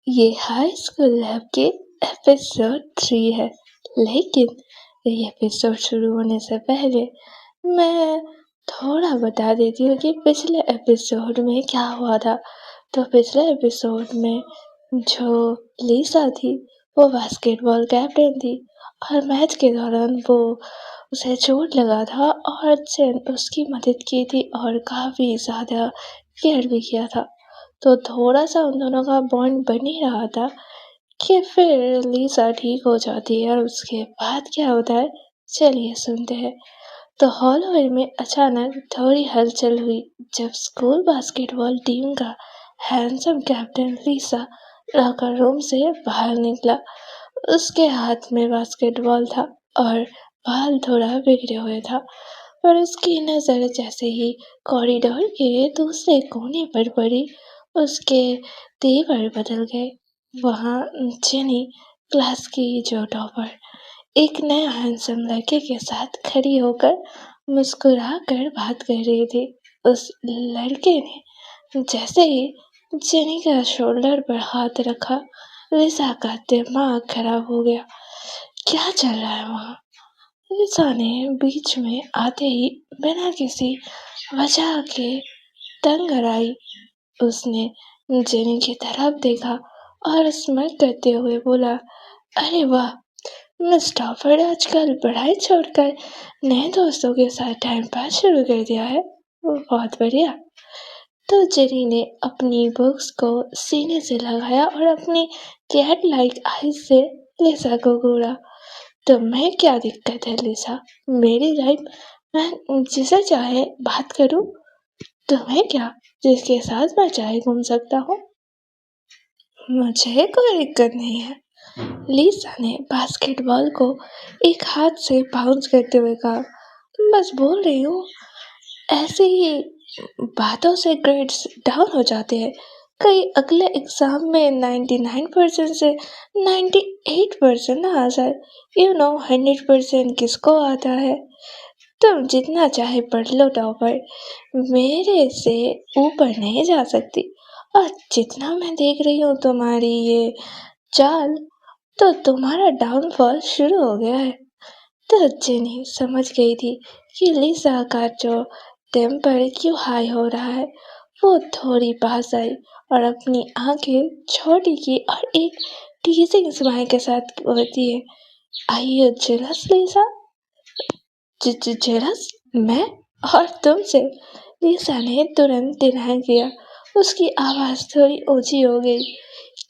ये high school lab के episode 3 है। लेकिन ये एपिसोड शुरू होने से पहले मैं थोड़ा बता देती हूँ कि पिछले एपिसोड में क्या हुआ था। तो पिछले एपिसोड में जो लीसा थी वो बास्केटबॉल कैप्टन थी और मैच के दौरान वो उसे चोट लगा था और जेन उसकी मदद की थी और काफ़ी ज़्यादा केयर भी किया था। तो थोड़ा-सा उन दोनों का बॉन्ड बन ही रहा था कि फिर लीसा ठीक हो जाती है और उसके बाद क्या होता है, चलिए सुनते हैं। तो हॉलोवेयर में अचानक थोड़ी हलचल हुई जब स्कूल बास्केटबॉल टीम का हैंडसम कैप्टन लीसा लॉकर रूम से बाहर निकला। उसके हाथ में बास्केटबॉल था और बाल थोड़ा बिगड़े हुए था, पर उसकी नज़र जैसे ही कॉरिडोर के दूसरे कोने पर पड़ी, उसके तेवर बदल गए। वहाँ जेनी, क्लास की जो टॉपर, एक नया हैंडसम लड़के के साथ खड़ी होकर मुस्कुरा कर बात कर रही थी। उस लड़के ने जैसे ही जेनी का शोल्डर पर हाथ रखा, लिसा का दिमाग खराब हो गया। क्या चल रहा है वहाँ? लिसा ने बीच में आते ही बिना किसी वजह के तंग आई। उसने जेनी की तरफ देखा और स्माइल करते हुए बोला, अरे वाह, मिस टॉफर्ड आजकल पढ़ाई छोड़कर नए दोस्तों के साथ टाइम पास शुरू कर दिया है। वो बहुत बढ़िया। तो जेनी ने अपनी बुक्स को सीने से लगाया और अपनी कैट लाइक आईज से लिसा को घूरा। तुम्हें क्या दिक्कत है लिसा? मेरी लाइफ, मैं जिसे चाहे बात करूं। तुम्हें क्या, जिसके साथ मैं चाहे घूम सकता हूँ? मुझे कोई दिक्कत नहीं है। लिसा ने बास्केटबॉल को एक हाथ से बाउंस करते हुए कहा, बस बोल रही हूँ, ऐसे ही बातों से ग्रेड्स डाउन हो जाते हैं। कई अगले एग्जाम में 99% से 98% ना आ जाए। 100% किसको आता है? तुम जितना चाहे पढ़ लो टॉपर, मेरे से ऊपर नहीं जा सकती। और जितना मैं देख रही हूँ तुम्हारी ये चाल, तो तुम्हारा डाउनफॉल शुरू हो गया है। तो जेनी समझ गई थी कि लिसा का जो टेम्पर क्यों हाई हो रहा है। वो थोड़ी पास आई और अपनी आंखें छोटी की और एक टीजिंग स्माइल के साथ बोलती है, आई यू जेलस लिसा? जेलस? मैं? और तुमसे? लिसा ने तुरंत डिनाई किया। उसकी आवाज थोड़ी ऊंची हो गई।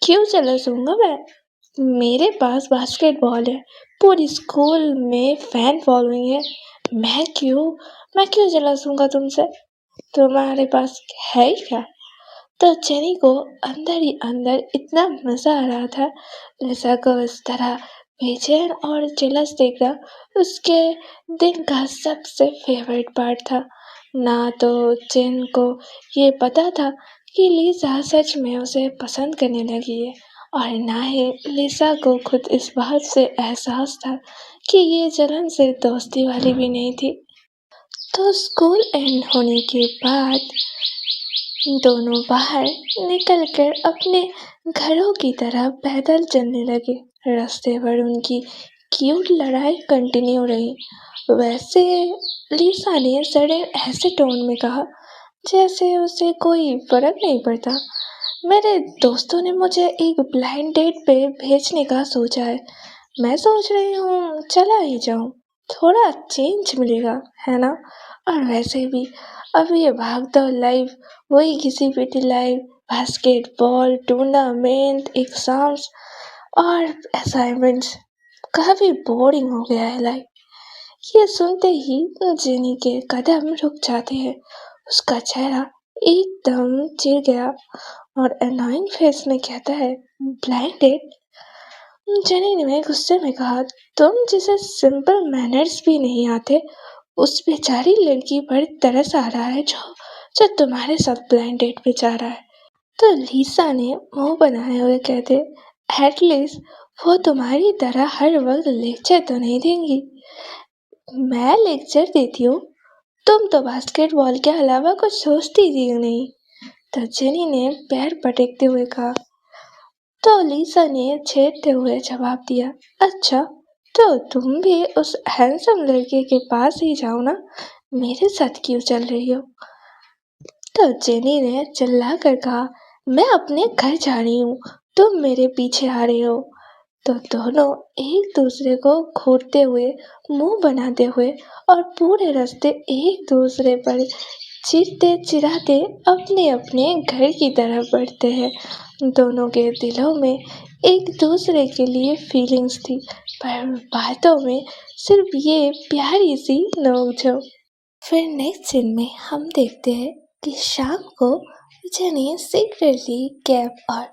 क्यों जेलस हूँगा मैं? मेरे पास बास्केटबॉल है, पूरी स्कूल में फैन फॉलोइंग है। मैं क्यों जेलस हूँगा तुमसे? तुम्हारे पास है ही क्या? तो जेनी को अंदर ही अंदर इतना मजा आ रहा था लिसा को इस तरह बेचैन और जेलस देखना उसके दिन का सबसे फेवरेट पार्ट था। ना तो जेन को ये पता था कि लिसा सच में उसे पसंद करने लगी है, और ना ही लिसा को खुद इस बात से एहसास था कि ये जलन सिर्फ दोस्ती वाली भी नहीं थी। तो स्कूल एंड होने के बाद दोनों बाहर निकलकर अपने घरों की तरफ पैदल चलने लगे। रास्ते पर उनकी क्यूट लड़ाई कंटिन्यू रही। वैसे लिसा ने सडन ऐसे टोन में कहा जैसे उसे कोई फर्क नहीं पड़ता, मेरे दोस्तों ने मुझे एक ब्लाइंड डेट पे भेजने का सोचा है। मैं सोच रही हूँ चला ही जाऊँ, थोड़ा चेंज मिलेगा, है ना? और वैसे भी अब ये भागदौड़ लाइफ, वही घिसी पिटी लाइफ, बास्केटबॉल टूर्नामेंट, एग्जाम्स और असाइनमेंट्स, काफी बोरिंग हो गया है लाइफ। ये सुनते ही जेनी के कदम रुक जाते हैं। उसका चेहरा एकदम चिढ़ गया और अनोइंग फेस में कहता है, ब्लाइंडेड? जेनी ने गुस्से में कहा, तुम जिसे सिंपल मैनर्स भी नहीं आते, उस बेचारी लड़की पर तरस आ रहा है जो तुम्हारे साथ ब्लाइंड डेट पे जा रहा है। तो लीसा ने मुंह बनाए हुए कहते, एटलीस्ट वो तुम्हारी तरह हर वक्त लेक्चर तो नहीं देंगी। मैं लेक्चर देती हूँ? तुम तो बास्केटबॉल के अलावा कुछ सोचती थी नहीं। तो जेनी ने पैर पटकते हुए कहा, तो लीसा ने छेड़ते हुए जवाब दिया, अच्छा तो तुम भी उस हैंडसम लड़के के पास ही जाओ ना, मेरे साथ क्यों चल रही हो? तो जेनी ने चिल्ला कर कहा, मैं अपने घर जा रही हूँ, तुम मेरे पीछे आ रहे हो। तो दोनों एक दूसरे को घूरते हुए, मुंह बनाते हुए और पूरे रास्ते एक दूसरे पर चिढ़ते चिढ़ाते अपने अपने घर की तरफ बढ़ते हैं। दोनों के दिलों में एक दूसरे के लिए फीलिंग्स थी, पर बातों में सिर्फ ये प्यारी सी नोक-झोंक। फिर नेक्स्ट सीन में हम देखते हैं कि शाम को जेनी सीक्रेटली कैप और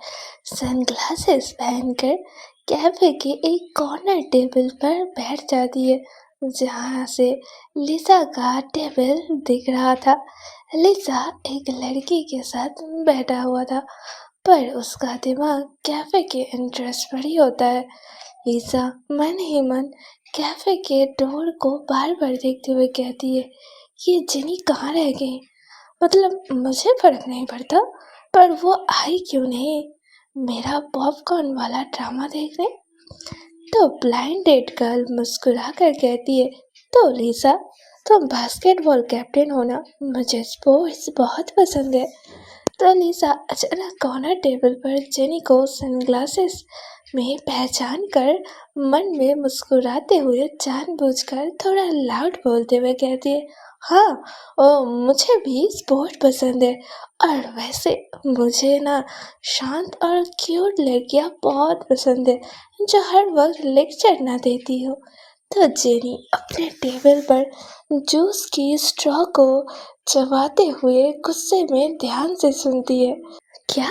सनग्लासेस पहनकर कैफे के एक कॉर्नर टेबल पर बैठ जाती है, जहाँ से लिसा का टेबल दिख रहा था। लिसा एक लड़की के साथ बैठा हुआ था, पर उसका दिमाग कैफे के एंट्रेंस पर ही होता है। लिसा मन ही मन कैफे के डोर को बार बार देखते हुए कहती है, ये जेनी कहाँ रह गई? मतलब मुझे फर्क नहीं पड़ता, पर वो आई क्यों नहीं मेरा पॉपकॉर्न वाला ड्रामा देखने? तो ब्लाइंडेड गर्ल मुस्कुरा कर कहती है, तो लिसा तुम बास्केटबॉल कैप्टन हो ना, मुझे स्पोर्ट्स बहुत पसंद है। तो लिसा अचानक कॉर्नर टेबल पर जेनी को सनग्लासेस में पहचान कर मन में मुस्कुराते हुए जानबूझकर थोड़ा लाउड बोलते हुए कहती है, हाँ ओ मुझे भी स्पोर्ट पसंद है, और वैसे मुझे ना शांत और क्यूट लड़कियां बहुत पसंद है जो हर वक्त लेक्चर ना देती हो। तो जेनी अपने टेबल पर जूस की स्ट्रॉ को चबाते हुए गुस्से में ध्यान से सुनती है। क्या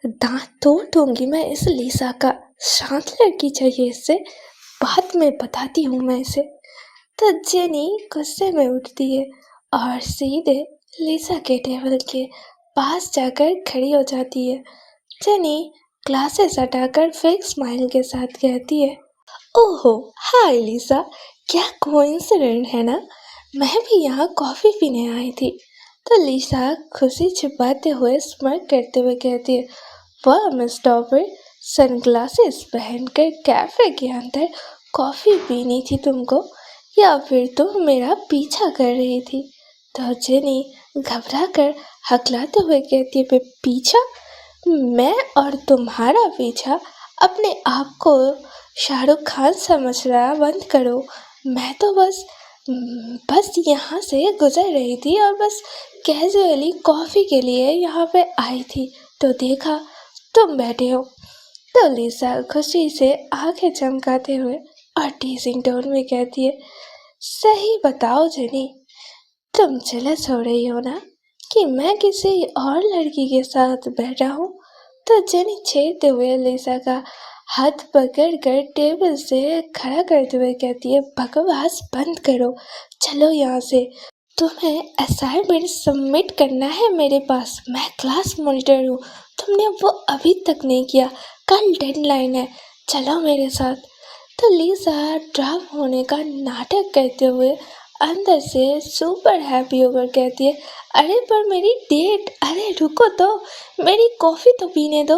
दांत तोड़ दूंगी मैं इस लिसा का, शांत लड़की चाहिए इससे, बाद में बताती हूँ मैं इसे। तो जेनी गुस्से में उठती है और सीधे लिसा के टेबल के पास जाकर खड़ी हो जाती है। जेनी ग्लासेस हटाकर फेक स्माइल के साथ कहती है, ओहो हाय लिसा, क्या कोइंसिडेंट है ना, मैं भी यहाँ कॉफी पीने आई थी। तो लिसा खुशी छिपाते हुए स्माइल करते हुए कहती है, वाह मिस टॉपर, सनग्लासेस पहनकर कैफे के अंदर कॉफी पीनी थी तुमको, या फिर तुम मेरा पीछा कर रही थी? तो जेनी घबरा कर हकलाते हुए कहती है, पीछा? मैं और तुम्हारा पीछा? अपने आप को शाहरुख खान समझ रहा बंद करो। मैं तो बस यहाँ से गुजर रही थी और बस कैजुअली कॉफ़ी के लिए यहाँ पे आई थी, तो देखा तुम बैठे हो। तो लिसा खुशी से आंखें चमकाते हुए और टीजिंग टोन में कहती है, सही बताओ जेनी, तुम जेलस हो रही हो ना कि मैं किसी और लड़की के साथ बैठा हूँ? तो जेनी छेड़ते हुए लिसा का हाथ पकड़कर टेबल से खड़ा करते हुए कहती है, बकवास बंद करो, चलो यहाँ से, तुम्हें असाइनमेंट सबमिट करना है मेरे पास, मैं क्लास मॉनिटर हूँ, तुमने वो अभी तक नहीं किया, कल डेडलाइन है, चलो मेरे साथ। तो लिसा ड्रॉप होने का नाटक करते हुए अंदर से सुपर हैप्पी होकर कहती है, अरे पर मेरी डेट, अरे रुको तो, मेरी कॉफ़ी तो पीने दो।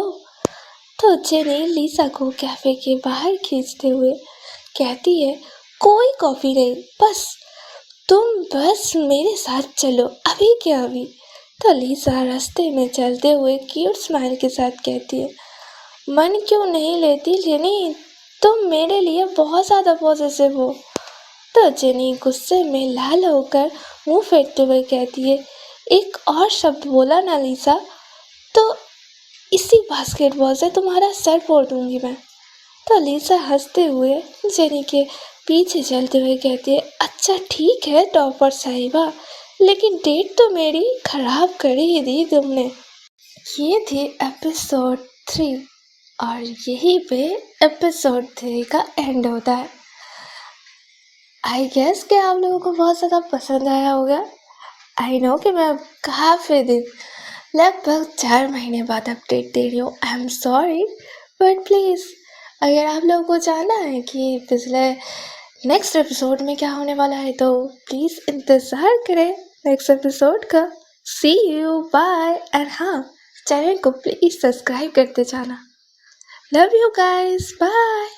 तो जेनी लिसा को कैफे के बाहर खींचते हुए कहती है, कोई कॉफ़ी नहीं, तुम बस मेरे साथ चलो, अभी क्या अभी। तो लिसा रास्ते में चलते हुए क्यूट स्माइल के साथ कहती है, मन क्यों नहीं लेती जेनी, तुम मेरे लिए बहुत ज़्यादा पॉजिटिव हो। तो जेनी गुस्से में लाल होकर मुंह फेरते हुए कहती है, एक और शब्द बोला ना लिसा, तो इसी बास्केटबॉल से तुम्हारा सर फोड़ दूंगी मैं। तो लिसा हंसते हुए जेनी के पीछे चलते हुए कहती है, अच्छा ठीक है टॉपर साहिबा, लेकिन डेट तो मेरी खराब कर ही दी तुमने। ये थी एपिसोड 3 और यहीं पे एपिसोड 3 का एंड होता है। आई गेस कि आप लोगों को बहुत ज़्यादा पसंद आया होगा। आई नो कि मैं काफ़ी दिन, लगभग 4 महीने बाद अपडेट दे रही हूँ, I am sorry, but please अगर आप लोगों को जानना है कि पिछले नेक्स्ट एपिसोड में क्या होने वाला है तो प्लीज़ इंतज़ार करें नेक्स्ट एपिसोड का। सी यू, बाय, एंड हाँ, चैनल को प्लीज़ सब्सक्राइब करते जाना। Love you guys, bye.